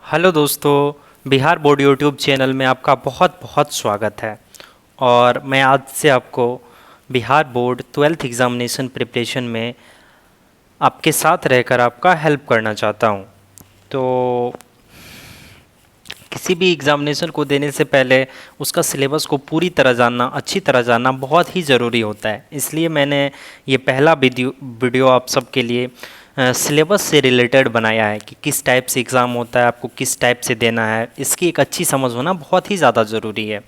Hello दोस्तों, Bihar board YouTube channel में आपका बहुत बहुत स्वागत है। और मैं आज से आपको Bihar board 12th examination preparation में आपके साथ रहकर आपका हेल्प करना चाहता हूं। तो किसी भी एग्ज़ामिनेशन को देने से पहले उसका सिलेबस को पूरी तरह जानना, अच्छी तरह जानना बहुत ही ज़रूरी होता है। इसलिए मैंने ये पहला वीडियो आप सबके लिए सिलेबस से रिलेटेड बनाया है कि किस टाइप से एग्ज़ाम होता है, आपको किस टाइप से देना है, इसकी एक अच्छी समझ होना बहुत ही ज़्यादा ज़रूरी है।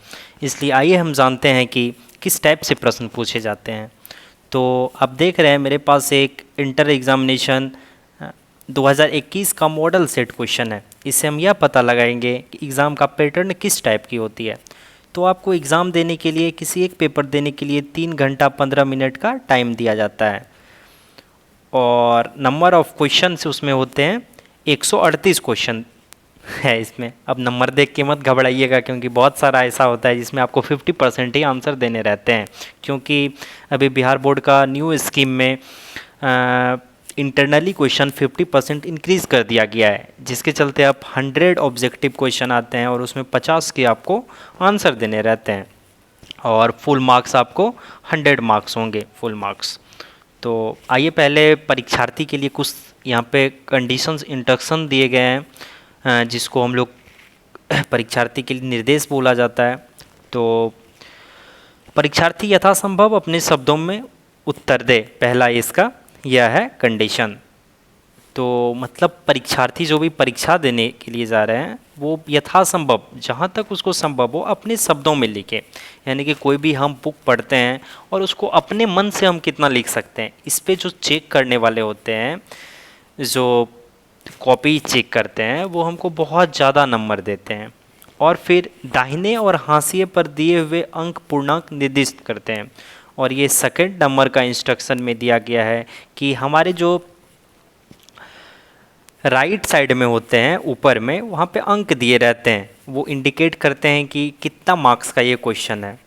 इसलिए आइए हम जानते हैं कि किस टाइप से प्रश्न पूछे जाते हैं। तो आप देख रहे हैं मेरे पास एक इंटर एग्ज़ामिनेशन 2021 का मॉडल सेट क्वेश्चन है। इससे हम यह पता लगाएंगे कि एग्ज़ाम का पैटर्न किस टाइप की होती है। तो आपको एग्ज़ाम देने के लिए, किसी एक पेपर देने के लिए 3 घंटा 15 मिनट का टाइम दिया जाता है और नंबर ऑफ़ क्वेश्चन से उसमें होते हैं 138 क्वेश्चन है इसमें। अब नंबर देख के मत घबराइएगा, क्योंकि बहुत सारा ऐसा होता है जिसमें आपको 50% ही आंसर देने रहते हैं। क्योंकि अभी बिहार बोर्ड का न्यू स्कीम में इंटरनली क्वेश्चन 50% इंक्रीज़ कर दिया गया है, जिसके चलते अब 100 ऑब्जेक्टिव क्वेश्चन आते हैं और उसमें 50 के आपको आंसर देने रहते हैं और फुल मार्क्स आपको 100 मार्क्स होंगे, फुल मार्क्स। तो आइए पहले परीक्षार्थी के लिए कुछ यहाँ पे कंडीशंस इंस्ट्रक्शन दिए गए हैं, जिसको हम लोग परीक्षार्थी के लिए निर्देश बोला जाता है। तो परीक्षार्थी यथासंभव अपने शब्दों में उत्तर दे, पहला इसका यह है कंडीशन। तो मतलब परीक्षार्थी जो भी परीक्षा देने के लिए जा रहे हैं वो यथासंभव, जहाँ तक उसको संभव हो, अपने शब्दों में लिखे। यानी कि कोई भी हम बुक पढ़ते हैं और उसको अपने मन से हम कितना लिख सकते हैं, इस पे जो चेक करने वाले होते हैं, जो कॉपी चेक करते हैं, वो हमको बहुत ज़्यादा नंबर देते हैं और फिर दाहिने और हाशिए पर दिए हुए अंक पूर्णांक निर्दिष्ट करते हैं। और ये सेकंड नंबर का इंस्ट्रक्शन में दिया गया है कि हमारे जो राइट साइड में होते हैं ऊपर में, वहाँ पे अंक दिए रहते हैं, वो इंडिकेट करते हैं कि कितना मार्क्स का ये क्वेश्चन है।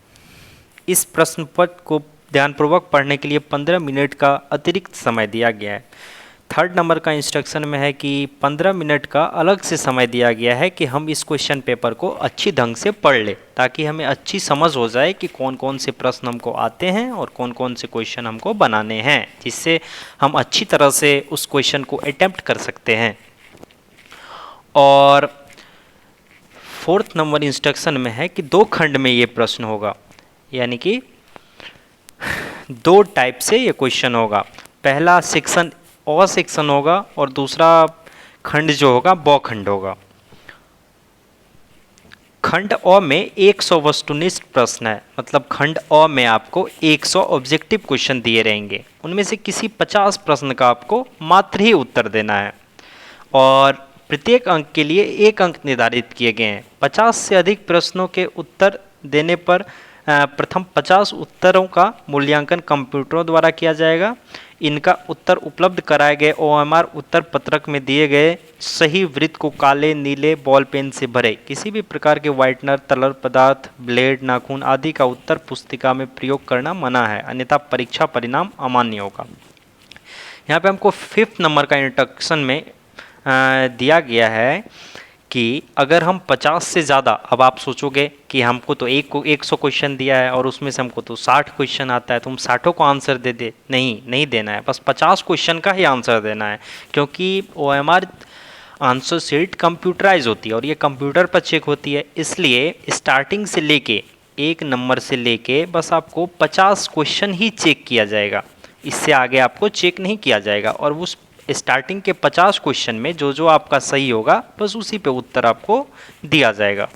इस प्रश्न पत्र को ध्यानपूर्वक पढ़ने के लिए 15 मिनट का अतिरिक्त समय दिया गया है। थर्ड नंबर का इंस्ट्रक्शन में है कि 15 मिनट का अलग से समय दिया गया है कि हम इस क्वेश्चन पेपर को अच्छी ढंग से पढ़ लें, ताकि हमें अच्छी समझ हो जाए कि कौन कौन से प्रश्न हमको आते हैं और कौन कौन से क्वेश्चन हमको बनाने हैं, जिससे हम अच्छी तरह से उस क्वेश्चन को अटेम्प्ट कर सकते हैं। और फोर्थ नंबर इंस्ट्रक्शन में है कि 2 खंड में ये प्रश्न होगा, यानी कि 2 टाइप से ये क्वेश्चन होगा। पहला सेक्शन अ सेक्शन होगा और दूसरा खंड जो होगा ब खंड होगा। खंड अ में 100 वस्तुनिष्ठ प्रश्न है, मतलब खंड अ में आपको 100 ऑब्जेक्टिव क्वेश्चन दिए रहेंगे, उनमें से किसी 50 प्रश्न का आपको मात्र ही उत्तर देना है और प्रत्येक अंक के लिए 1 अंक निर्धारित किए गए हैं। 50 से अधिक प्रश्नों के उत्तर देने पर प्रथम 50 उत्तरों का मूल्यांकन कंप्यूटरों द्वारा किया जाएगा। इनका उत्तर उपलब्ध कराए गए ओएमआर उत्तर पत्रक में दिए गए सही वृत्त को काले नीले बॉल पेन से भरे। किसी भी प्रकार के व्हाइटनर, तरल पदार्थ, ब्लेड, नाखून आदि का उत्तर पुस्तिका में प्रयोग करना मना है, अन्यथा परीक्षा परिणाम अमान्य होगा। यहाँ पे हमको 5th नंबर का इंस्ट्रक्शन में दिया गया है कि अगर हम 50 से ज़्यादा, अब आप सोचोगे कि हमको तो 100 क्वेश्चन दिया है और उसमें से हमको तो 60 क्वेश्चन आता है, तो हम 60 को आंसर दे दे। नहीं देना है, बस 50 क्वेश्चन का ही आंसर देना है, क्योंकि ओएमआर आंसर शीट कंप्यूटराइज होती है और ये कंप्यूटर पर चेक होती है। इसलिए स्टार्टिंग से लेके 1 नंबर से लेके बस आपको 50 क्वेश्चन ही चेक किया जाएगा, इससे आगे आपको चेक नहीं किया जाएगा। और उस स्टार्टिंग के 50 क्वेश्चन में जो जो आपका सही होगा बस उसी पे उत्तर आपको दिया जाएगा।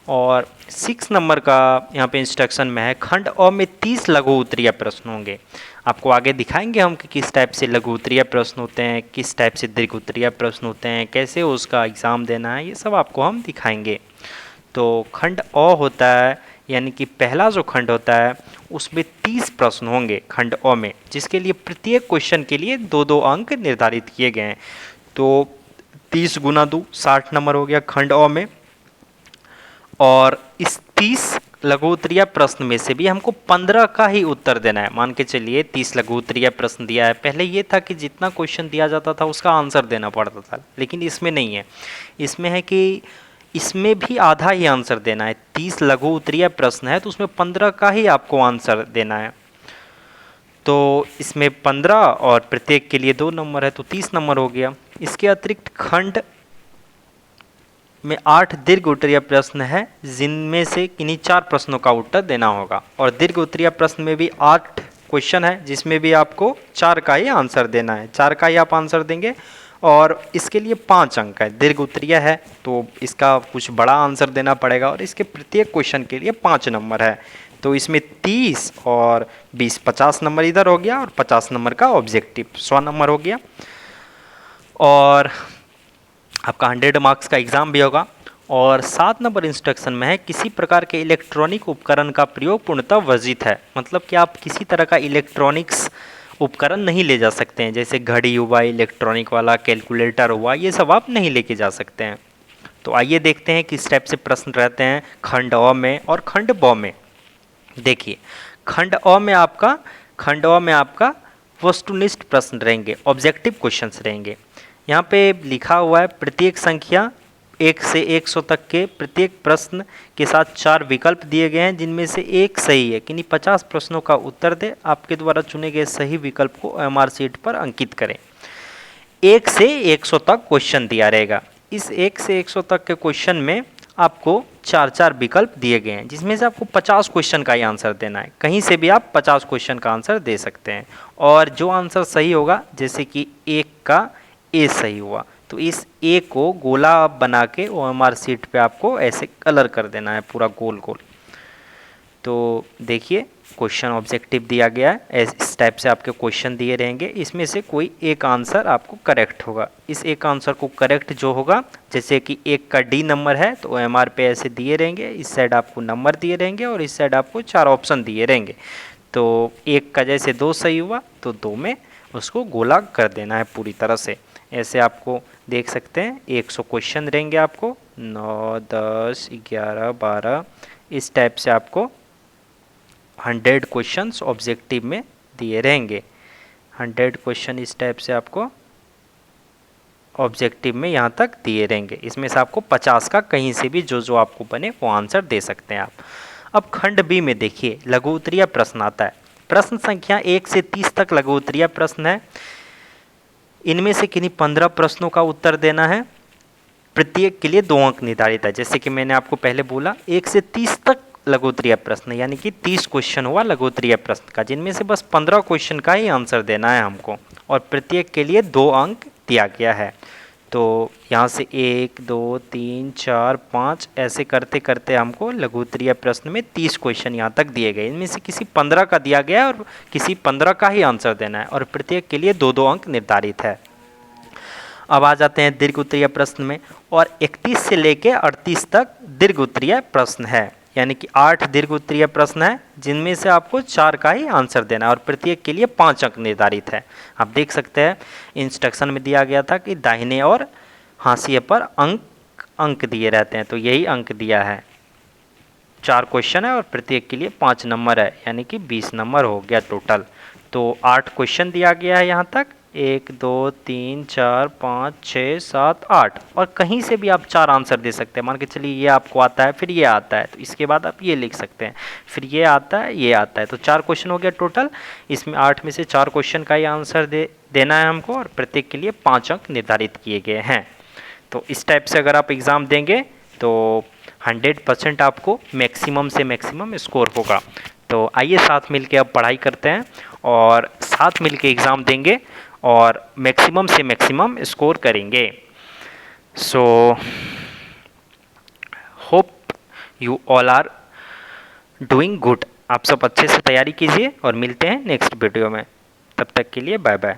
और 6 नंबर का यहाँ पे इंस्ट्रक्शन में है, खंड अ में 30 लघु उत्तरीय प्रश्न होंगे। आपको आगे दिखाएंगे हम कि किस टाइप से लघु उत्तरीय प्रश्न होते हैं, किस टाइप से दीर्घ उत्तरीय प्रश्न होते हैं, कैसे उसका एग्ज़ाम देना है, ये सब आपको हम दिखाएंगे। तो खंड अ होता है, यानी कि पहला जो खंड होता है उसमें 30 प्रश्न होंगे खंड अ में, जिसके लिए प्रत्येक क्वेश्चन के लिए 2-2 अंक निर्धारित किए गए हैं। तो 30 गुना 2 60 नंबर हो गया खंड अ में। और इस 30 लघु उत्तरीय प्रश्न में से भी हमको 15 का ही उत्तर देना है। मान के चलिए 30 लघु उत्तरीय प्रश्न दिया है, पहले ये था कि जितना क्वेश्चन दिया जाता था उसका आंसर देना पड़ता था, लेकिन इसमें नहीं है। इसमें है कि इसमें भी आधा ही आंसर देना है। 30 लघु उत्तरीय प्रश्न है तो उसमें 15 का ही आपको आंसर देना है। तो इसमें 15 और प्रत्येक के लिए 2 नंबर है तो 30 नंबर हो गया। इसके अतिरिक्त खंड में 8 दीर्घ उत्तरीय प्रश्न है, जिनमें से किन्हीं 4 प्रश्नों का उत्तर देना होगा। और दीर्घ उत्तरीय प्रश्न में भी 8 क्वेश्चन है, जिसमें भी आपको 4 का ही आंसर देना है। 4 का ही आप आंसर देंगे और इसके लिए 5 अंक है। दीर्घ उत्तरीय है तो इसका कुछ बड़ा आंसर देना पड़ेगा और इसके प्रत्येक क्वेश्चन के लिए 5 नंबर है। तो इसमें 30 और 20 50 नंबर इधर हो गया और 50 नंबर का ऑब्जेक्टिव 100 नंबर हो गया। और आपका 100 मार्क्स का एग्ज़ाम भी होगा। और 7 नंबर इंस्ट्रक्शन में है किसी प्रकार के इलेक्ट्रॉनिक उपकरण का प्रयोग पूर्णतः वर्जित है। मतलब कि आप किसी तरह का इलेक्ट्रॉनिक्स उपकरण नहीं ले जा सकते हैं, जैसे घड़ी हुआ, इलेक्ट्रॉनिक वाला कैलकुलेटर हुआ, ये सब आप नहीं लेके जा सकते हैं। तो आइए देखते हैं किस टाइप से प्रश्न रहते हैं खंड अ में और खंड ब में। देखिए खंड अ में आपका वस्तुनिष्ठ प्रश्न रहेंगे, ऑब्जेक्टिव क्वेश्चंस रहेंगे। यहाँ पे लिखा हुआ है प्रत्येक संख्या 1 से 100 तक के प्रत्येक प्रश्न के साथ 4 विकल्प दिए गए हैं, जिनमें से एक सही है। किन्हीं 50 प्रश्नों का उत्तर दे। आपके द्वारा चुने गए सही विकल्प को ओएमआर शीट पर अंकित करें। 1 से 100 तक क्वेश्चन दिया रहेगा। इस 1 से 100 तक के क्वेश्चन में आपको 4 विकल्प दिए गए हैं, जिसमें से आपको 50 क्वेश्चन का ही आंसर देना है। कहीं से भी आप 50 क्वेश्चन का आंसर दे सकते हैं। और जो आंसर सही होगा, जैसे कि 1 का ए सही हुआ, तो इस ए को गोला बना के ओएमआर शीट पे आपको ऐसे कलर कर देना है पूरा गोल गोल। तो देखिए क्वेश्चन ऑब्जेक्टिव दिया गया है, इस टाइप से आपके क्वेश्चन दिए रहेंगे। इसमें से कोई एक आंसर आपको करेक्ट होगा। इस एक आंसर को करेक्ट जो होगा, जैसे कि 1 का डी नंबर है तो ओएमआर पे ऐसे दिए रहेंगे, इस साइड आपको नंबर दिए रहेंगे और इस साइड आपको 4 ऑप्शन दिए रहेंगे। तो 1 का जैसे 2 सही हुआ तो 2 में उसको गोला कर देना है पूरी तरह से। ऐसे आपको देख सकते हैं 100 क्वेश्चन रहेंगे आपको, 9 10 11 12 इस टाइप से आपको 100 क्वेश्चंस ऑब्जेक्टिव में दिए रहेंगे। 100 क्वेश्चन इस टाइप से आपको ऑब्जेक्टिव में यहाँ तक दिए रहेंगे। इसमें से आपको 50 का कहीं से भी जो आपको बने वो आंसर दे सकते हैं आप। अब खंड बी में देखिए लघु उत्तरीय प्रश्न आता है। प्रश्न संख्या 1 से 30 तक लघु उत्तरीय प्रश्न है। इनमें से किन्हीं 15 प्रश्नों का उत्तर देना है। प्रत्येक के लिए 2 अंक निर्धारित है। जैसे कि मैंने आपको पहले बोला 1 से 30 तक लघु उत्तरीय प्रश्न, यानी कि 30 क्वेश्चन हुआ लघु उत्तरीय प्रश्न का, जिनमें से बस 15 क्वेश्चन का ही आंसर देना है हमको। और प्रत्येक के लिए 2 अंक दिया गया है। तो यहाँ से 1 2 3 4 5 ऐसे करते करते हमको लघु उत्तरीय प्रश्न में 30 क्वेश्चन यहाँ तक दिए गए। इनमें से किसी 15 का दिया गया है और किसी 15 का ही आंसर देना है और प्रत्येक के लिए 2 अंक निर्धारित है। अब आ जाते हैं दीर्घ उत्तरीय प्रश्न में। और 31 से लेकर 38 तक दीर्घ उत्तरीय प्रश्न है, यानी कि 8 दीर्घ उत्तरीय प्रश्न है, जिनमें से आपको 4 का ही आंसर देना है और प्रत्येक के लिए 5 अंक निर्धारित है। आप देख सकते हैं इंस्ट्रक्शन में दिया गया था कि दाहिने और हाशिए पर अंक दिए रहते हैं, तो यही अंक दिया है। 4 क्वेश्चन है और प्रत्येक के लिए 5 नंबर है, यानी कि 20 नंबर हो गया टोटल। तो 8 क्वेश्चन दिया गया है यहाँ तक, 1 2 3 4 5 6 7 8, और कहीं से भी आप 4 आंसर दे सकते हैं। मान के चलिए ये आपको आता है, फिर ये आता है, तो इसके बाद आप ये लिख सकते हैं, फिर ये आता है, ये आता है। तो 4 क्वेश्चन हो गया टोटल। इसमें 8 में से 4 क्वेश्चन का ही आंसर देना है हमको और प्रत्येक के लिए 5 अंक निर्धारित किए गए हैं। तो इस टाइप से अगर आप एग्ज़ाम देंगे तो 100% आपको मैक्सिमम से मैक्सिमम स्कोर होगा। तो आइए साथ मिलके अब पढ़ाई करते हैं और साथ मिलके एग्ज़ाम देंगे और मैक्सिमम से मैक्सिमम स्कोर करेंगे। So hope you all are doing good. आप सब अच्छे से तैयारी कीजिए और मिलते हैं नेक्स्ट वीडियो में। तब तक के लिए बाय बाय।